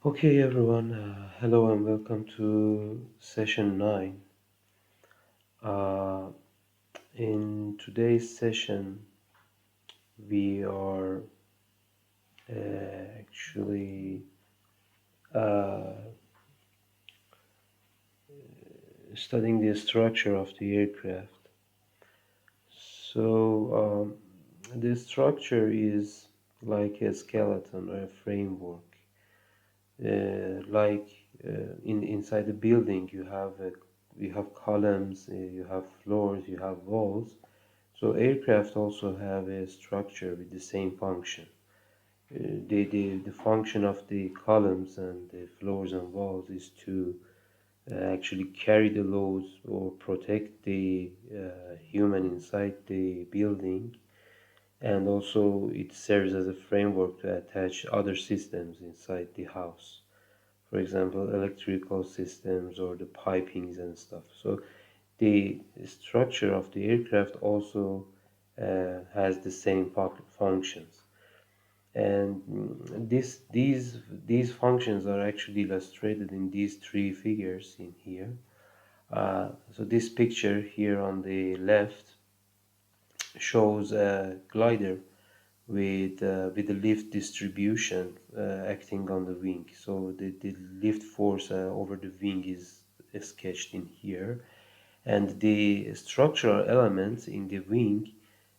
Okay, everyone, hello and welcome to session 9. Uh, in today's session, we are actually uh, studying the structure of the aircraft. So, the structure is like a skeleton or a framework. Like inside the building, you have columns, you have floors, you have walls. So aircraft also have a structure with the same function. The function of the columns and the floors and walls is to actually carry the loads or protect the human inside the building, and also it serves as a framework to attach other systems inside the house. For example, electrical systems or the pipings and stuff. So the structure of the aircraft also has the same functions, and these functions are actually illustrated in these three figures in here. So this picture here on the left shows a glider with the lift distribution acting on the wing. So the lift force over the wing is sketched in here, and the structural elements in the wing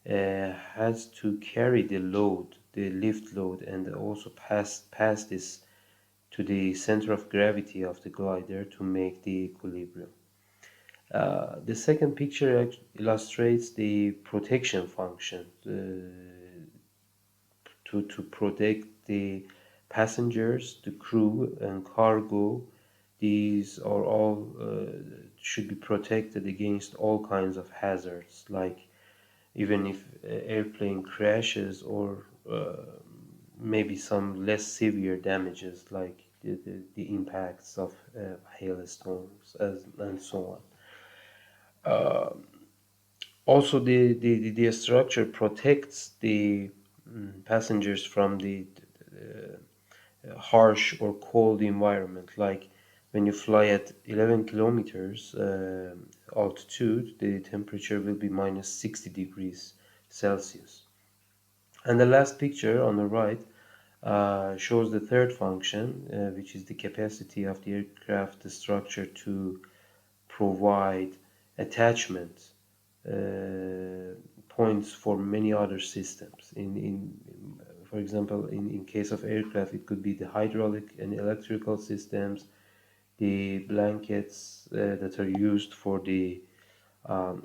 has to carry the load, the lift load, and also pass this to the center of gravity of the glider to make the equilibrium. The second picture illustrates the protection function to protect the passengers, the crew, and cargo. These are all should be protected against all kinds of hazards, like even if airplane crashes or maybe some less severe damages, like the impacts of hailstorms and so on. Also, the structure protects the passengers from the harsh or cold environment. Like when you fly at 11 kilometers altitude, the temperature will be minus 60 degrees Celsius. And the last picture on the right shows the third function, which is the capacity of the aircraft structure to provide attachment points for many other systems. For example, in case of aircraft, it could be the hydraulic and electrical systems, the blankets that are used for the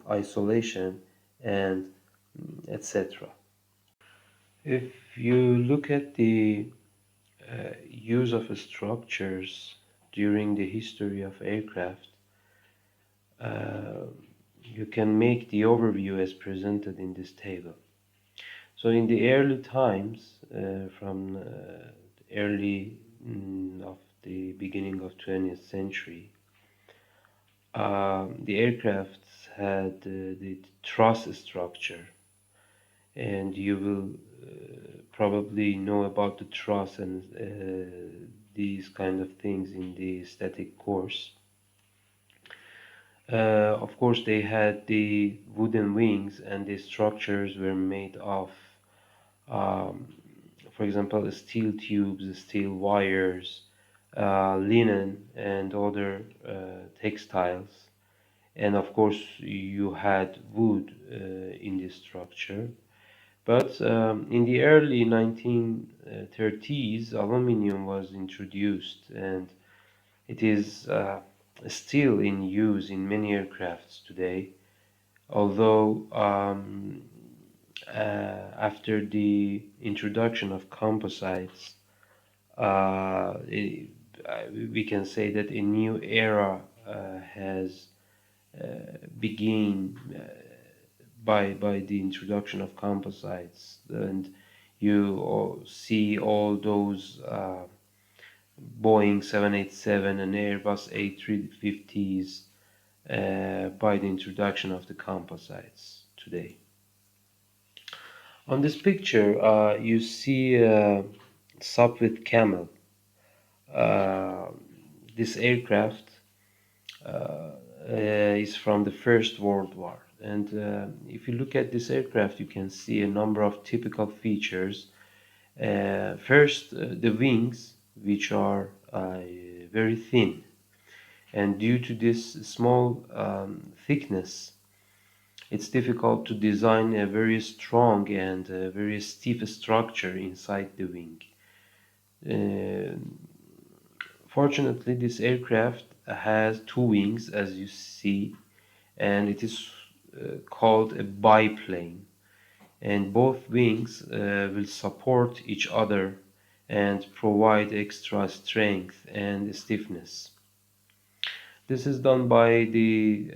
isolation, and etc. If you look at the use of structures during the history of aircraft, uh, you can make the overview as presented in this table. So in the early times, from the early of the beginning of 20th century, the aircrafts had the truss structure, and you will probably know about the truss and these kind of things in the static course. Of course, they had the wooden wings, and the structures were made of, um, for example, steel tubes, steel wires, linen, and other textiles. And of course, you had wood in this structure. But in the early 1930s, aluminum was introduced, and it is still in use in many aircrafts today. Although after the introduction of composites, we can say that a new era has begin by the introduction of composites, and you all see all those Boeing 787 and Airbus A350s by the introduction of the composites today. On this picture, you see a Sopwith Camel. uh, this aircraft is from the First World War. And if you look at this aircraft, you can see a number of typical features. First, the wings, which are very thin. And due to this small thickness, it's difficult to design a very strong and very stiff structure inside the wing. Uh, Fortunately, this aircraft has two wings, as you see, and it is called a biplane. And both wings will support each other and provide extra strength and stiffness. This is done by the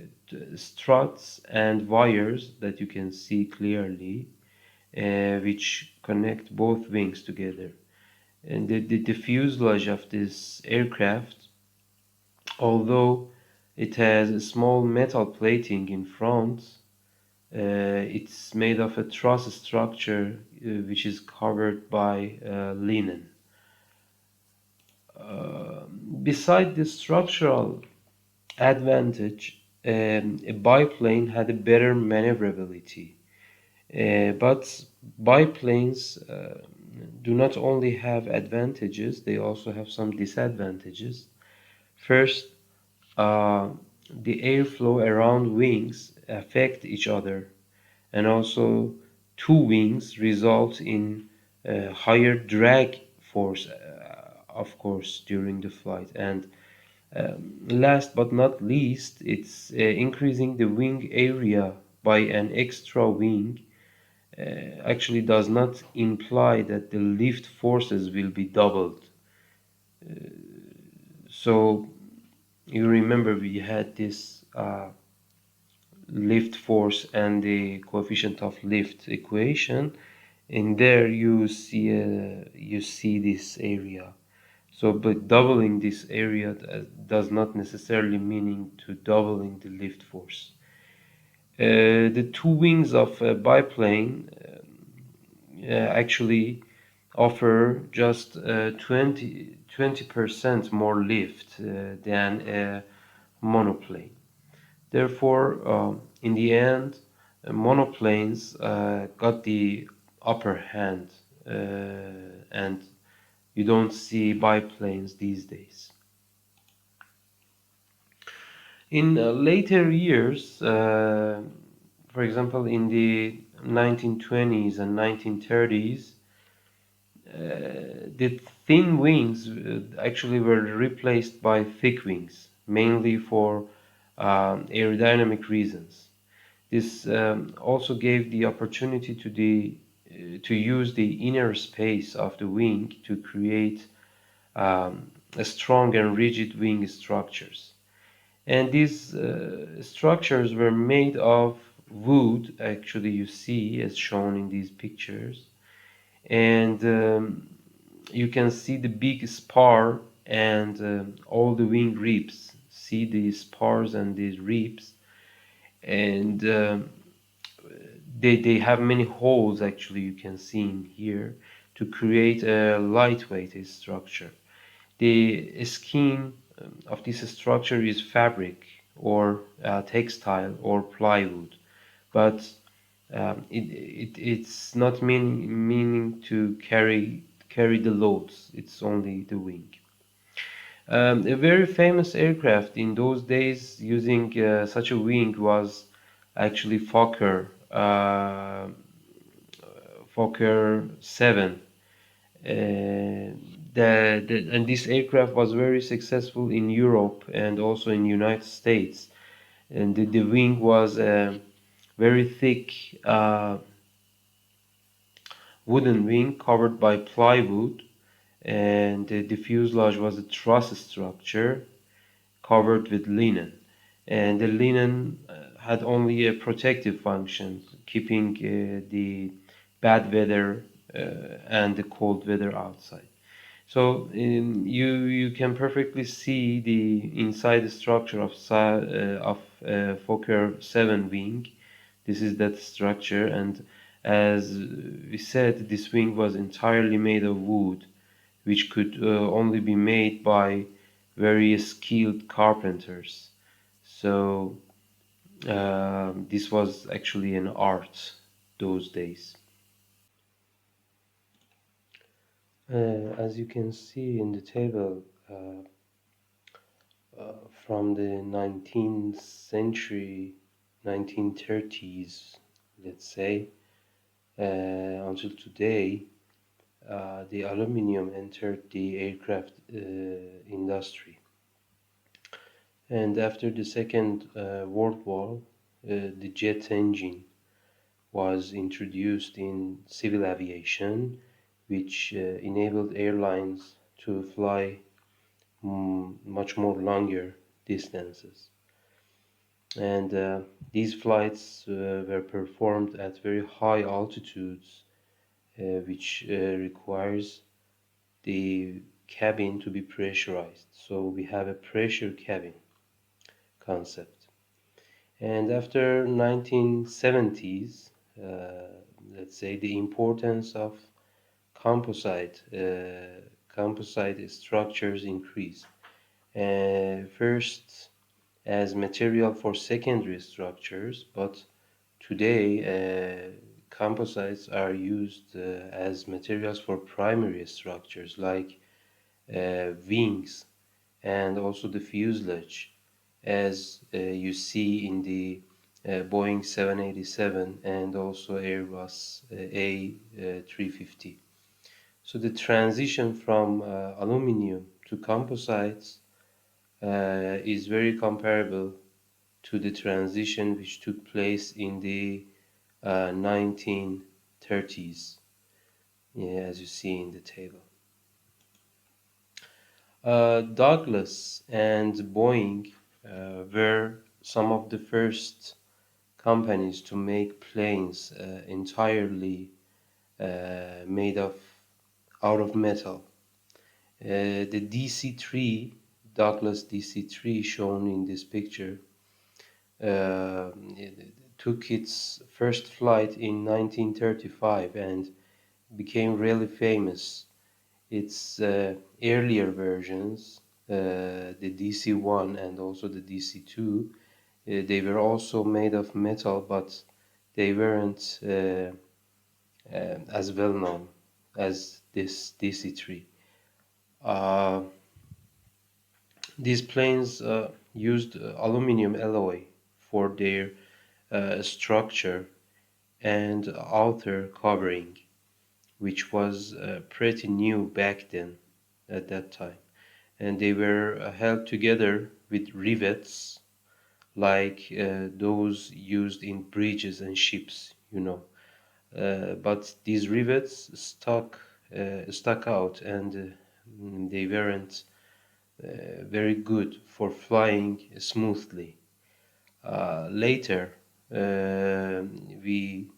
struts and wires that you can see clearly, which connect both wings together. And the fuselage of this aircraft, although it has a small metal plating in front, it's made of a truss structure which is covered by linen. Beside the structural advantage, a biplane had a better maneuverability. But biplanes do not only have advantages, they also have some disadvantages. First, uh, the airflow around wings affect each other, and also two wings result in higher drag force, of course, during the flight. And last but not least, it's increasing the wing area by an extra wing actually does not imply that the lift forces will be doubled. So you remember we had this lift force and the coefficient of lift equation. In there you see this area. So, but doubling this area does not necessarily meaning to doubling the lift force. The two wings of a biplane actually offer just 20% more lift than a monoplane. Therefore, in the end, monoplanes got the upper hand, and you don't see biplanes these days. In later years, for example, in the 1920s and 1930s, the thin wings actually were replaced by thick wings, mainly for aerodynamic reasons. This also gave the opportunity to use the inner space of the wing to create a strong and rigid wing structures. And these structures were made of wood, actually, you see, as shown in these pictures. And you can see the big spar and all the wing ribs. See the spars and these ribs, and they have many holes, actually, you can see in here, to create a lightweight structure. The skin of this structure is fabric or textile or plywood, but it's not meaning to carry the loads. It's only the wing. A very famous aircraft in those days using such a wing was actually Fokker 7. And this aircraft was very successful in Europe and also in the United States. And the wing was very thick wooden wing covered by plywood, and the fuselage was a truss structure covered with linen. And the linen had only a protective function, keeping the bad weather and the cold weather outside. So you can perfectly see the inside structure of Fokker 7 wing. This is that structure, and as we said, this wing was entirely made of wood, which could only be made by very skilled carpenters. So this was actually an art those days. As you can see in the table, from the 19th century, 1930s, let's say, until today, the aluminum entered the aircraft industry. And after the Second World War, the jet engine was introduced in civil aviation, which enabled airlines to fly much more longer distances. And these flights were performed at very high altitudes, which requires the cabin to be pressurized. So we have a pressure cabin concept. And after 1970s, let's say the importance of composite structures increased. First as material for secondary structures, but today composites are used as materials for primary structures like wings and also the fuselage, as you see in the Boeing 787 and also Airbus A350. So the transition from aluminum to composites is very comparable to the transition which took place in the 1930s, yeah, as you see in the table. Douglas and Boeing were some of the first companies to make planes entirely made of out of metal. The DC-3, Douglas DC-3 shown in this picture, it took its first flight in 1935 and became really famous. Its earlier versions, the DC-1 and also the DC-2, they were also made of metal, but they weren't as well known as this DC-3. Uh, these planes used aluminum alloy for their structure and outer covering, which was pretty new back then at that time. And they were held together with rivets like those used in bridges and ships. But these rivets stuck out, and they weren't very good for flying smoothly. Later, we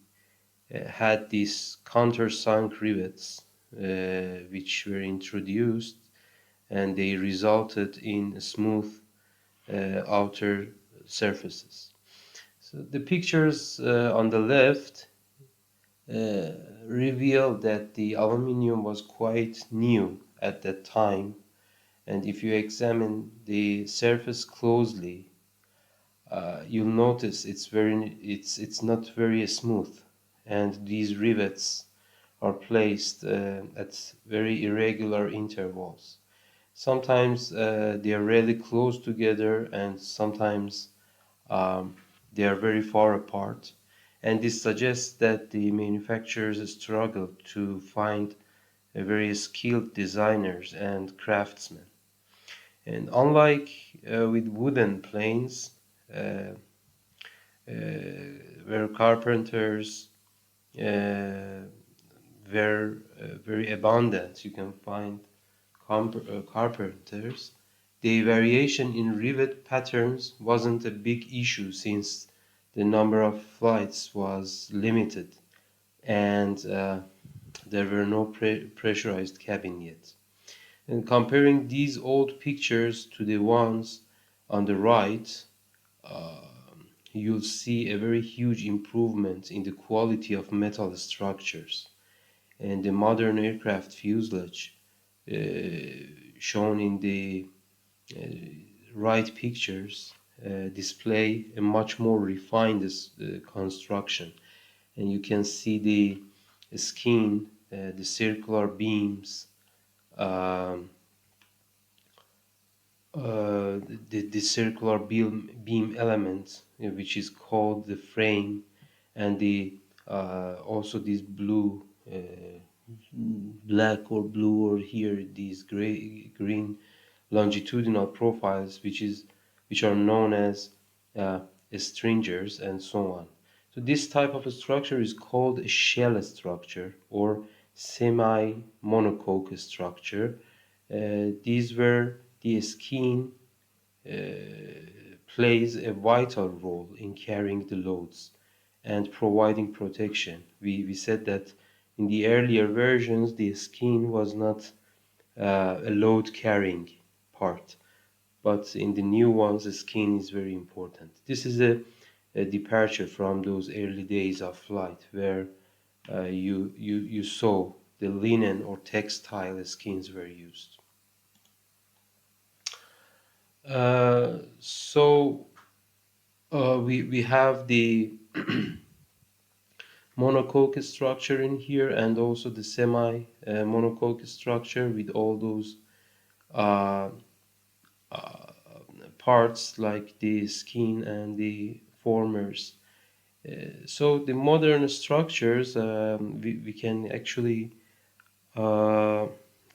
had these countersunk rivets, which were introduced, and they resulted in smooth outer surfaces. So the pictures on the left uh, reveal that the aluminum was quite new at that time, and if you examine the surface closely, you'll notice it's not very smooth, and these rivets are placed at very irregular intervals. Sometimes they are really close together, and sometimes um, they are very far apart. And this suggests that the manufacturers struggled to find very skilled designers and craftsmen. And unlike with wooden planes, uh, where carpenters uh, were very abundant, you can find carpenters. The variation in rivet patterns wasn't a big issue since the number of flights was limited and there were no pressurized cabin yet. And comparing these old pictures to the ones on the right, uh, you'll see a very huge improvement in the quality of metal structures. And the modern aircraft fuselage shown in the uh, right pictures display a much more refined construction, and you can see the skin, the circular beams, um, the circular beam element, which is called the frame, and the also these blue, black or blue, or here these green longitudinal profiles, which are known as uh, stringers and so on. So this type of a structure is called a shell structure or semi-monocoque structure. These were the skin plays a vital role in carrying the loads and providing protection. We said that in the earlier versions, the skin was not a load carrying part, but in the new ones, the skin is very important. This is a departure from those early days of flight where you saw the linen or textile skins were used. So we have the monocoque structure in here, and also the semi monocoque structure with all those uh, uh, parts like the skin and the formers. So the modern structures, we can actually uh,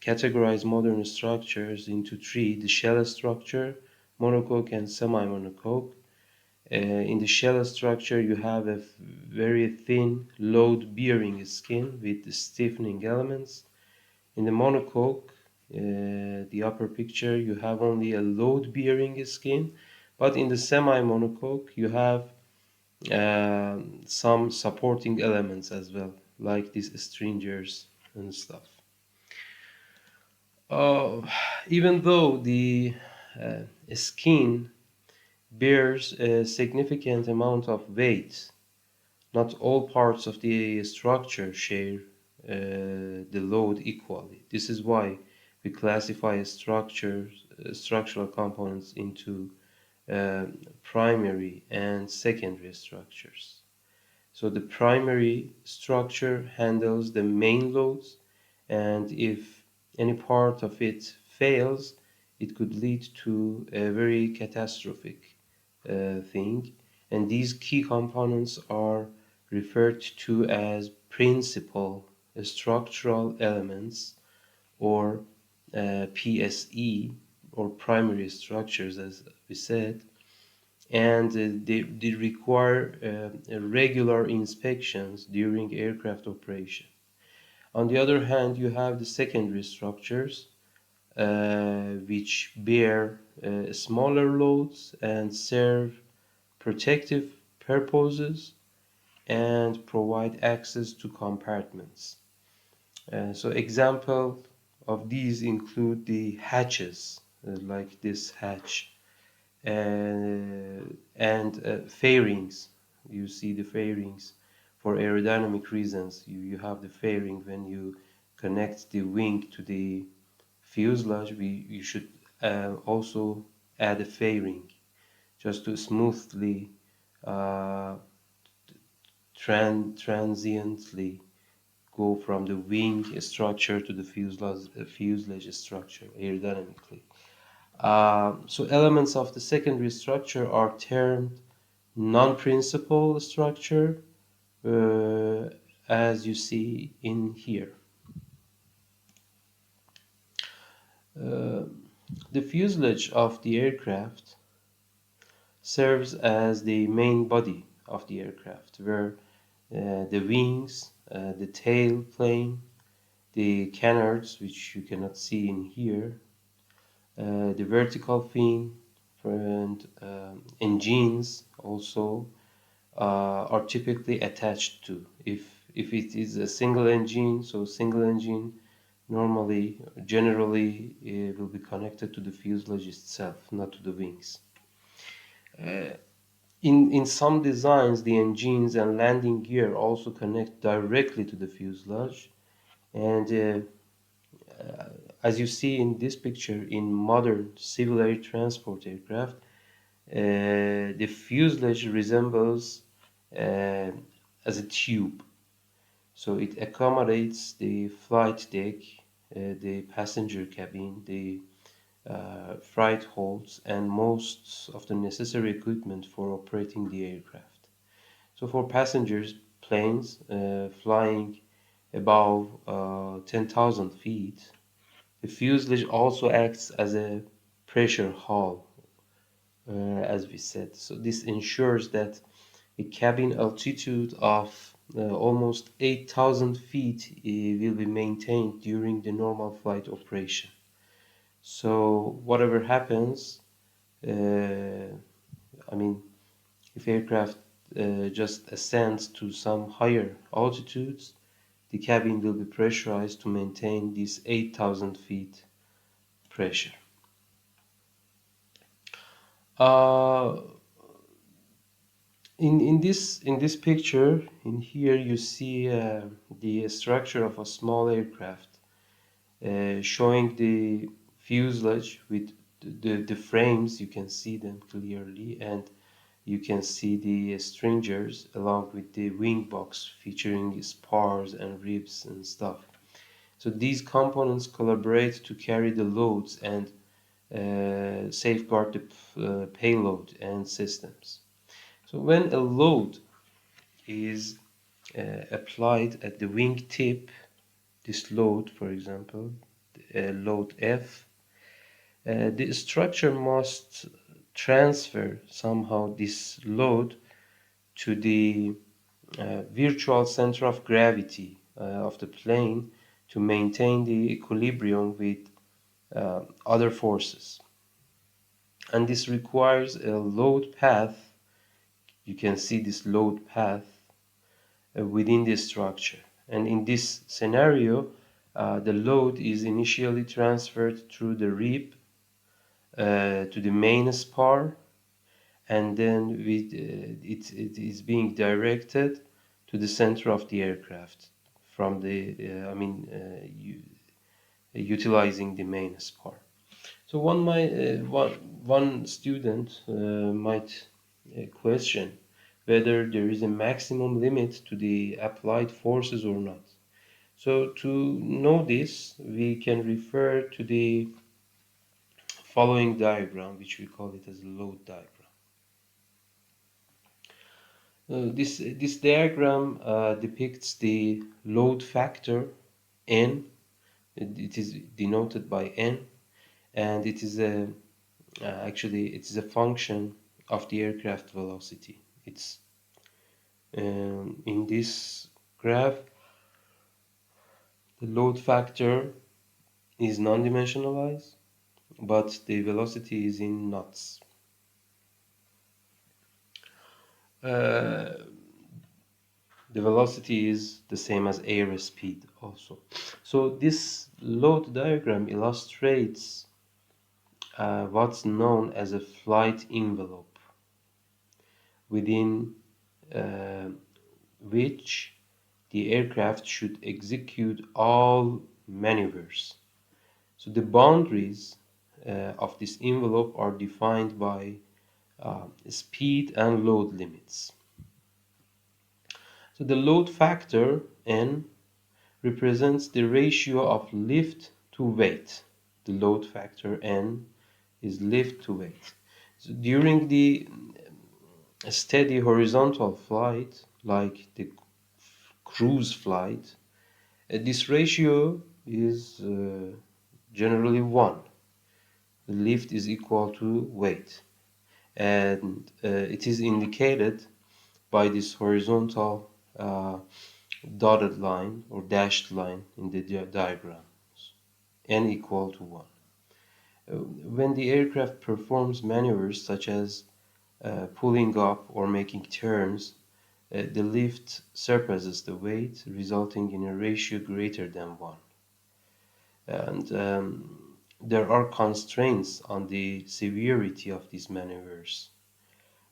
categorize modern structures into three: the shell structure, monocoque, and semi-monocoque. In the shell structure, you have a very thin load-bearing skin with the stiffening elements. In the monocoque, the upper picture, you have only a load-bearing skin, but in the semi-monocoque, you have some supporting elements as well, like these stringers and stuff. Uh, Even though the skin bears a significant amount of weight, not all parts of the structure share the load equally. This is why we classify structural components into uh, primary and secondary structures. So the primary structure handles the main loads, and if any part of it fails, it could lead to a very catastrophic thing. And these key components are referred to as principal structural elements, or PSE, or primary structures, as we said, and they require regular inspections during aircraft operation. On the other hand, you have the secondary structures, which bear smaller loads and serve protective purposes and provide access to compartments. So example of these include the hatches, like this hatch, and fairings. You see the fairings for aerodynamic reasons. You have the fairing when you connect the wing to the fuselage. You should also add a fairing just to smoothly uh, transiently go from the wing structure to the fuselage structure aerodynamically. So elements of the secondary structure are termed non-principal structure, uh, as you see in here. Uh, the fuselage of the aircraft serves as the main body of the aircraft, where the wings, the tail plane, the canards, which you cannot see in here, the vertical fin, and engines also are typically attached to. If it is a single engine, so single engine normally, generally, it will be connected to the fuselage itself, not to the wings. Uh, in some designs, the engines and landing gear also connect directly to the fuselage, and as you see in this picture, in modern civil air transport aircraft, the fuselage resembles uh, as a tube. So it accommodates the flight deck, the passenger cabin, the freight holds, and most of the necessary equipment for operating the aircraft. So for passengers, planes flying above 10,000 feet, the fuselage also acts as a pressure hull, as we said. So this ensures that a cabin altitude of almost 8,000 feet will be maintained during the normal flight operation. So whatever happens, I mean, if aircraft just ascends to some higher altitudes, the cabin will be pressurized to maintain this 8,000 feet pressure. Uh, in this picture, in here you see the structure of a small aircraft, showing the fuselage with the frames. You can see them clearly, and you can see the stringers along with the wing box featuring spars and ribs and stuff. So these components collaborate to carry the loads and safeguard the payload and systems. So when a load is applied at the wing tip, this load, for example, load F, the structure must transfer somehow this load to the virtual center of gravity of the plane to maintain the equilibrium with other forces. And this requires a load path. You can see this load path within the structure. And in this scenario, the load is initially transferred through the rib to the main spar, and then it is being directed to the center of the aircraft from the, utilizing the main spar. So one student might question whether there is a maximum limit to the applied forces or not. So to know this, we can refer to the following diagram, which we call it as a load diagram. This diagram depicts the load factor N. It is denoted by N, and it is actually it is a function of the aircraft velocity. It's in this graph, the load factor is non-dimensionalized, but the velocity is in knots. Uh, the velocity is the same as airspeed also. So this load diagram illustrates what's known as a flight envelope, within uh, which the aircraft should execute all maneuvers. So the boundaries of this envelope are defined by speed and load limits. So the load factor N represents the ratio of lift to weight. The load factor N is lift to weight. So during the steady horizontal flight, like the cruise flight, this ratio is generally 1. The lift is equal to weight, and it is indicated by this horizontal dotted line or dashed line in the diagram, n equal to 1. When the aircraft performs maneuvers such as pulling up or making turns, the lift surpasses the weight, resulting in a ratio greater than 1. And there are constraints on the severity of these maneuvers.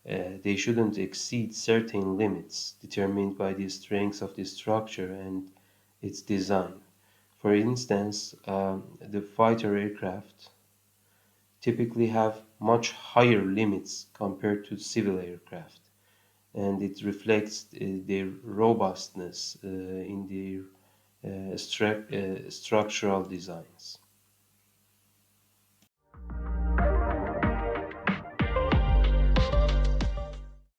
They shouldn't exceed certain limits determined by the strength of the structure and its design. For instance, the fighter aircraft typically have much higher limits compared to civil aircraft, and it reflects their robustness in their structural designs.